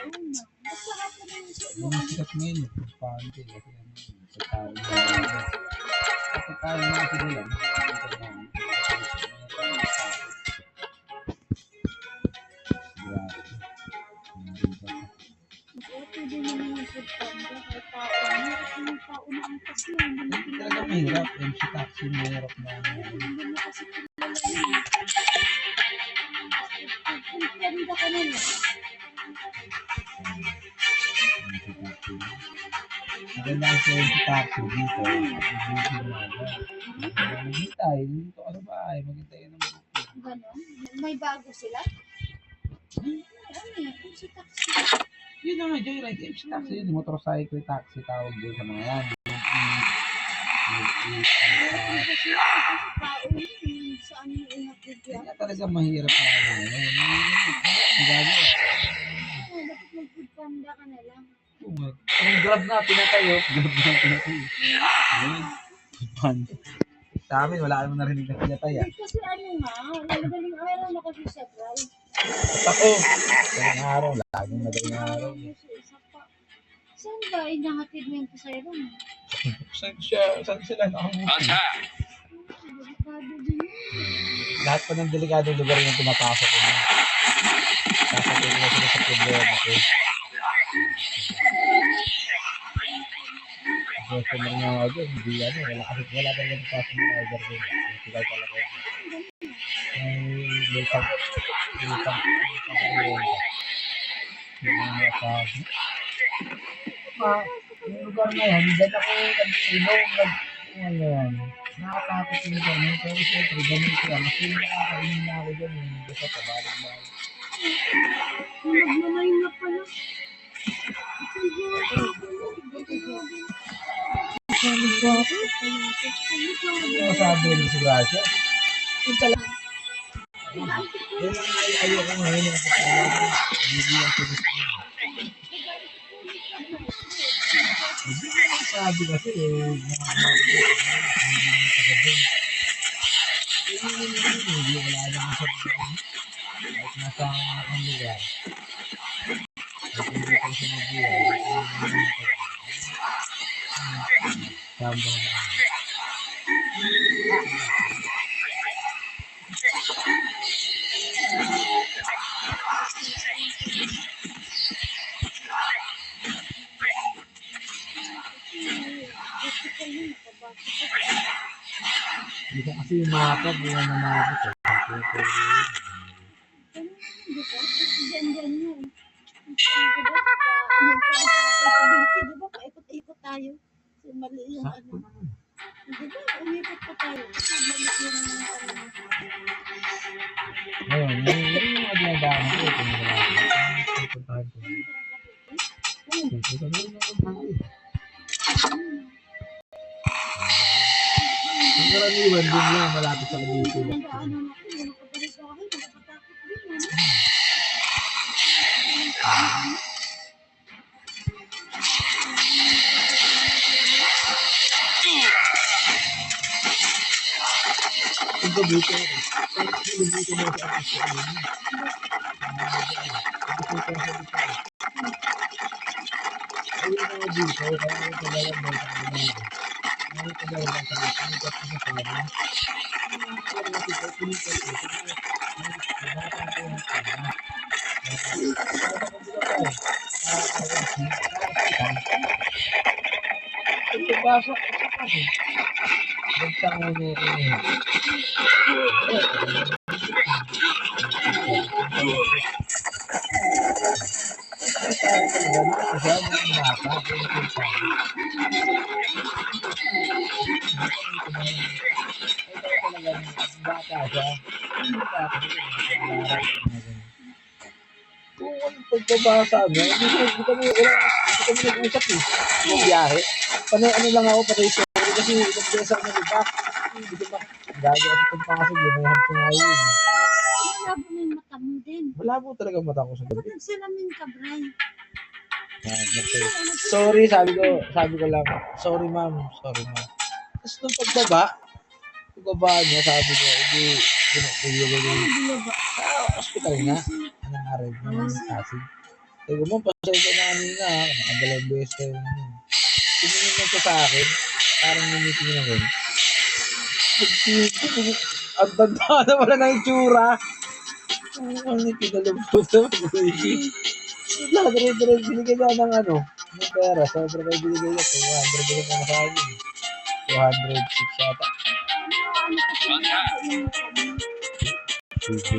una. Basta ako na yung Yung sikat ngayon, pante. Kasi ano, sa tayo na. Kasi tayo na kasi nila. pwede naman yung food panda kahit tao na. Kasi yung tao na ang kasi hindi mo Talaga kilala. mahirap. MC Taxi, mahirap na. Hindi mo kasi kilala yun. Food panda ka na lang. Maganda ang MC Taxi dito. Maghintay. Dito ka sa bahay. Maghintay ka ng booking. Ganon? May bago sila? Ano yan? Food si taxi. Yun na nga, Joyride. MC Taxi yun. Motorcycle taxi tawag doon sa mga yan. Kasi tao yun. Saan mo inakit yan? Kaya talaga mahirap na ano. Magagawa. Dapat mag-food panda ka na lang. Ang Grab na pinatayo. Sa amin, wala kang narinig na pinataya. Kasi ano nga, madaling araw na kasi siya, guys. Ako, madaling araw, laging madaling araw. Isa pa. Saan ba inahatid mo yung pasayro mo? Saan sila nakamuti? Delikado din yun. Lahat pa ng delikadong lugar yung pinapasok ko. Sasapin ko sila sa problema ko. Customer nga ako doon, hindi ano, wala talaga pasok ng driver doon. Tigal talaga. May lutang. Yung lugar na yan, dyan ako nag-inom, nakatakot yung lugar na yun, pero siyempre, ganun siya, mas yung nakakainin na ako dyan, basta pabalik-balik. Nagmamay na pala. Ano masabi rin si Gracia? Yung talaga. Ayoko ngayon yung kapatid. Bibigyan ko gusto niya. Sabi kasi hindi wala naman sa kahit nasa ang lugar. At hindi ko sinabihan. Samba na. Bisa kasi yung mapa, buwan na mapa. Diyan yun. Diba paikot-ikot tayo? So, mali yung ano. Diba, umikot pa tayo. So, mali yung ano. Ngayon, yung mga dinadaan ko, kung wala ko, pupuntahan ko. Pupuntahan ko. Ang karaniwan din lang, malapit sa Cavite. Nandaanan ako, yung nakabalik sa akin, nakatakot din. Ang Cavite ako. Ang Cavite mo sa akin sa amin. Ayun na dito, kaya may kagalan mo sa amin. May kagalan mo sa amin. May kagalan mo sa amin. Pero nakita ko nito. Basa sa kasi. Nagtango niya rin. Pagbabasa niya, hindi kami nag-usap eh. Yung biyahe. Ano lang ako, patay siya. Kasi nag-besa ko na diba? Hindi ko ba? Gago ako pagpasok yun. May hapso nga yun. Malabo na yung mata mo din. Malabo talaga mata ko sa gabi. Bakit salamin ka, Bray? Sorry, sabi ko lang. Sorry ma'am. Tapos nung pagbaba niya, sabi ko, hindi, Ano ba? sa hospital nga. Anong aral ng Pasig. Sabi ko, ma'am, pasensya na kanina ha. Nakadalawang beses kayo. Tumingin lang siya sa akin. Parang namitingin ako. Nagtingin. Ang tanda na wala ng itsura. Ang kinalabot na mag-uwi. Lahat rin binigay niya ng ano, ng pera. Sobrang kayo binigay niya. 200 din ang sa akin. 206 yata. Ano kasi yung kami. Sige.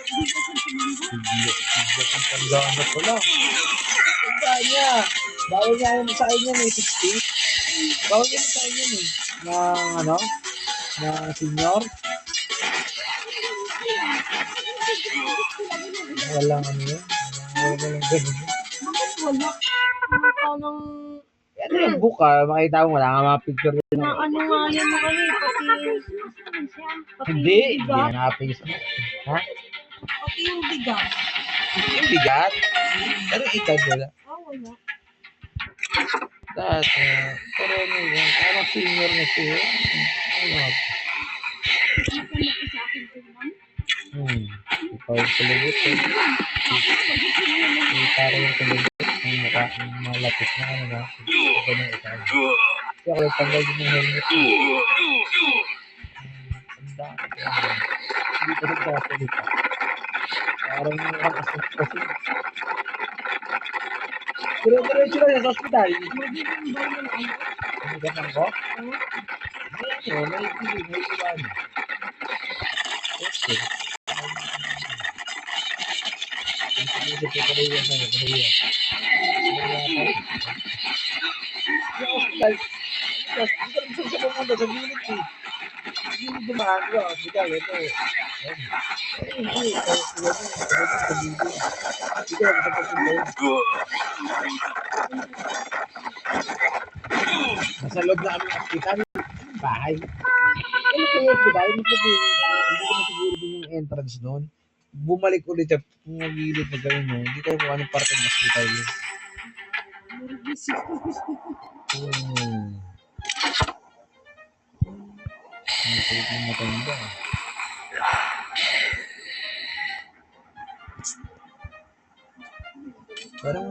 Hindi kasi tumingin. Sige. Ang tandaan na pala. Tandaan niya. Bawal niya yun sa akin yan eh, 60. Bawal niya sa akin yan eh. Ng ano? Ng senior. Walang ano yun. Walang ganun. Bakit wala? Mukha ng... Ano yung book ah? Makita mo, wala nga mga picture yun. Na ano nga yan mo ano eh, pati... Pati Hindi. yung Hindi bigat. na Facebook. Ha? Pati yung bigat. Yung bigat? Pero ikaw wala. Wala. Dati. Pero ano yun? Parang senior na siya. Ano? Nakalaki sa akin din lang. Ikaw yung kulubot eh. Parang yung kulubot. Yung mukha, yung malapit na ano na. Ito na ikaw. Kaya ako nagtanggal din ng helmet ko. Ang dami ko. Hindi ko nagsasalita. Parang nakakasok kasi. Dire-diretso lang sa hospital. Magiging ba yung ano? Ano ganang ko? Ano, may pili, may iwan. Okay. Ang sige ko pala yan sa'yo, pala yan. Sa hospital, hindi ko lang sa gilid eh. Gilid dumaan ko, hospital, ito. Hindi, sa gilid. Hindi ko lang sa papunta yun. Nasa loob na kami ng hospital. Bahay. Ano ko yung hospital? Hindi ko na siguro din yung entrance doon. Bumalik ulit siya. Kung nagilid na gawin mo, hindi ko kung anong parte ng hospital yun. Ang kulit ng matanda. Parang,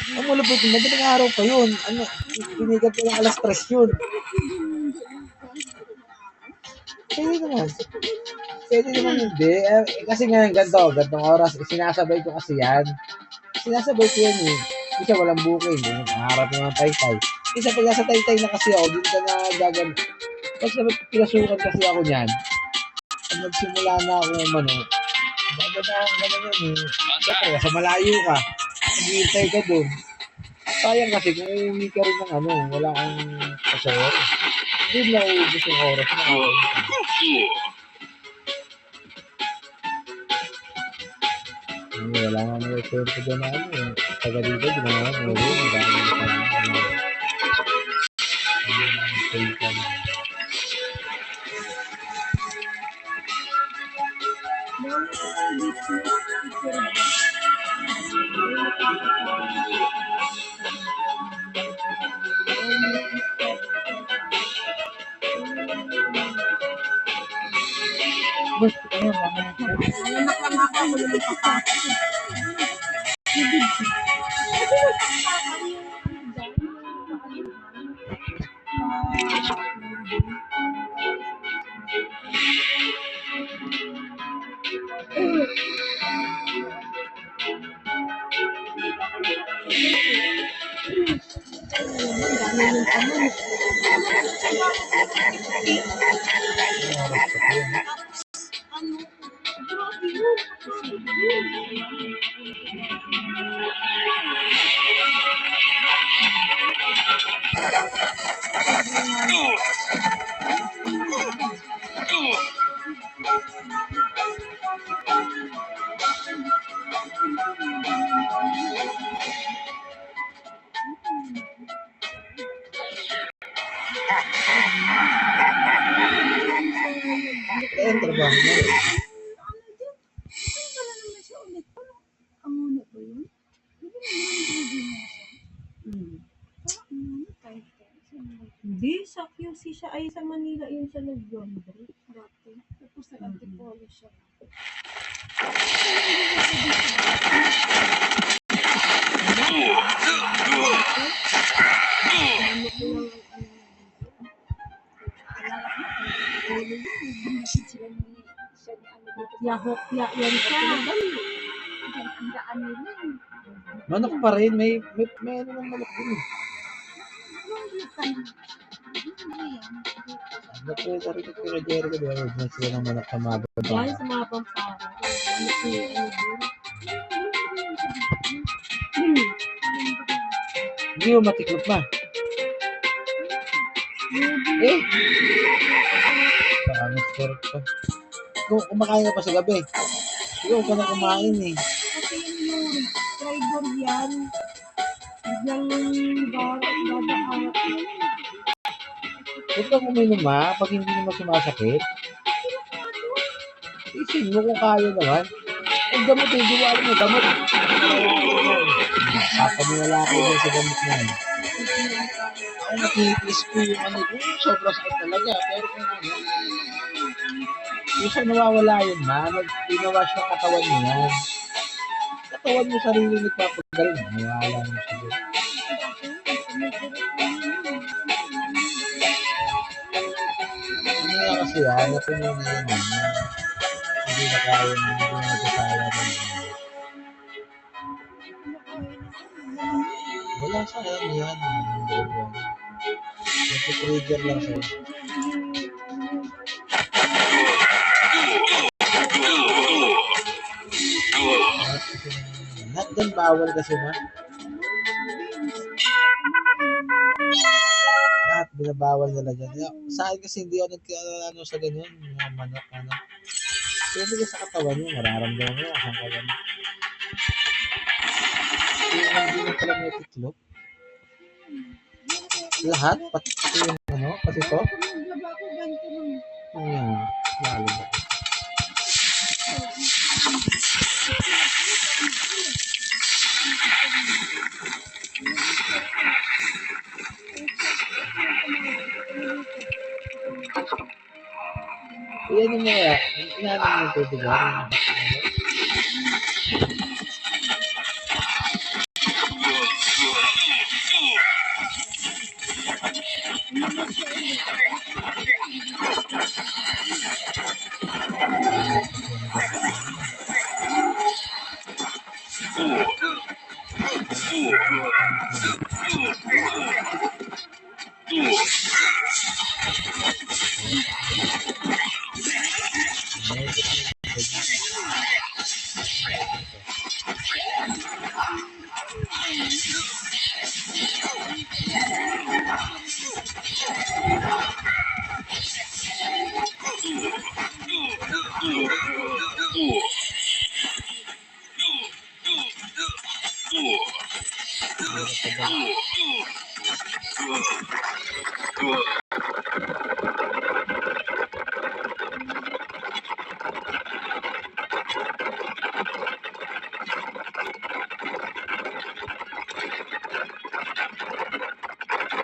ang malapit, madaling araw pa yun. Ano, pinigat ko ng alas 3 yun. Pwede naman. Pwede naman hindi. Kasi ngayon, gantong oras, sinasabay ko kasi yan. Sinasabay ko yan eh. Isa walang booking. Nangarap yung mga taytay. Isa pag nasa taytay na kasi ako, dito ka na gagan. Pag pinasukan kasi ako niyan, pag nagsimula na ako umano, gaganahan ka na yun eh. Siyempre, sa malayo ka. Maghihintay ka doon. Sayang kasi kung uuwi ka rin ng ano, wala kang pasawar. Hindi na uubos yung oras na ako. Wala nga mga swerte dyan na ano eh. Taga dito, ginawa ko. Wala nga ang trabaho mo. Hindi, sa QC siya ay sa Manila yun siya nag-laundry dati. Tapos nag-antipolo siya. Hokya yan siya. Ang daan nila. Manok pa rin. May ano ng manok din eh. Nagpwede rin kay Jerry ko. Huwag na sila ng manok sa mga baba. Yan sa mga pampara. Hindi mo matiklop ma. Eh! Parang stork pa. Kung kumakain ka pa sa gabi. Ikaw ka na kumain eh. Kasi yung Yuri, driver yan. Biglang dadahanap yun. Huwag kang uminom ha, pag hindi naman sumasakit. Isin mo kung kaya naman. Ang gamot eh, diwali mo, gamot. Papaniwala ko dyan sa gamot na yun. Ako nakikis ko yung ano, sobrang sakit talaga. Pero kung ano, yung sa nawawala yun ma, pinawash ng katawan mo yan. Katawan mo sarili nagpapagaling. Nawala mo siguro. Ano nga kasi hanapin mo na yun. Hindi na kaya mo, hindi na nagkakaya mo. Wala sa alam yan. Nagpo-trigger lang siya. Lahat din bawal kasi ma. Lahat binabawal nila dyan. Sa akin kasi hindi ako nagka-ano sa ganyan. Mga manok, ano. Pwede ka sa katawan mo, mararamdaman mo. Saan ka ganyan. Hindi mo pala may tiklop. Lahat, pati yung ano, pati to. Ano yan? Lalo ba? Iyan yung mga, inaanong yung tutugan.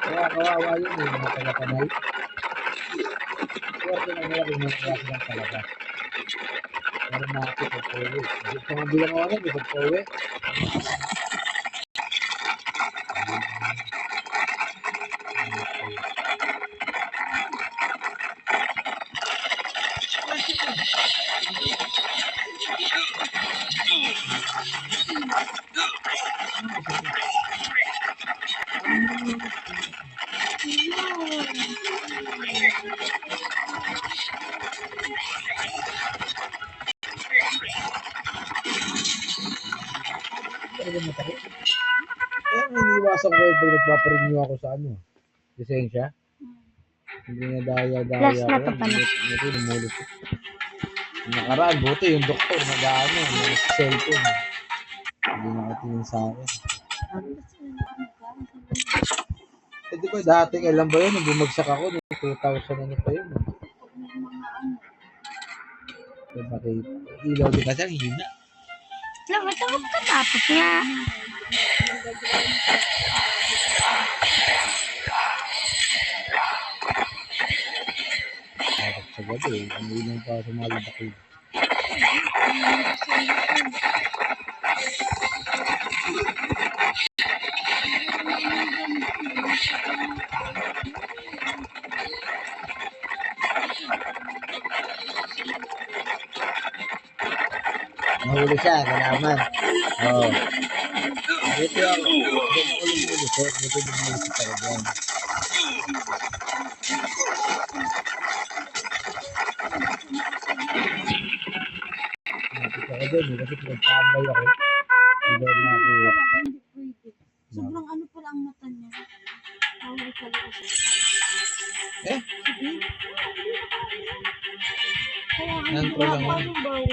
Kaya kawawa yun eh, mga taga-tanay. Swerte na nila kung may kaya silang talaga. Pero nakakit pag-uwi. Sa mga bilang ako na, pag-uwi. Talaga masakit. Kaya nga iniiwasan ko pag nagpaparenew ako sa ano, lisensya. Hindi na daya-daya Last na ko to yan. pala. Hindi numulit ko. Nakaraan, buti yung doktor nag-ano, nag-cellphone. Hindi nakatingin sa akin. Eh di ba dati, kailan ba yun? Nung bumagsak ako, noong 2000 ano pa yun. Eh, bakit? Ilaw din kasi ang hina. Alam, matawag ka tapos nga. Bakit sa gabi, ang ilang pa sa mga labakid. Nahuli siya, nalaman. Oo. Buti ako. Doon ako lumulusot. Buti lumulusot ako doon. Nakita ko doon, kasi pinagtambay ako. Hindi ako nakakuha. Hindi pwede. Sobrang ano pala ang mata niya. Bawal talaga siya. Eh? Sige. Kaya ano, Nantro lang. paano bawal?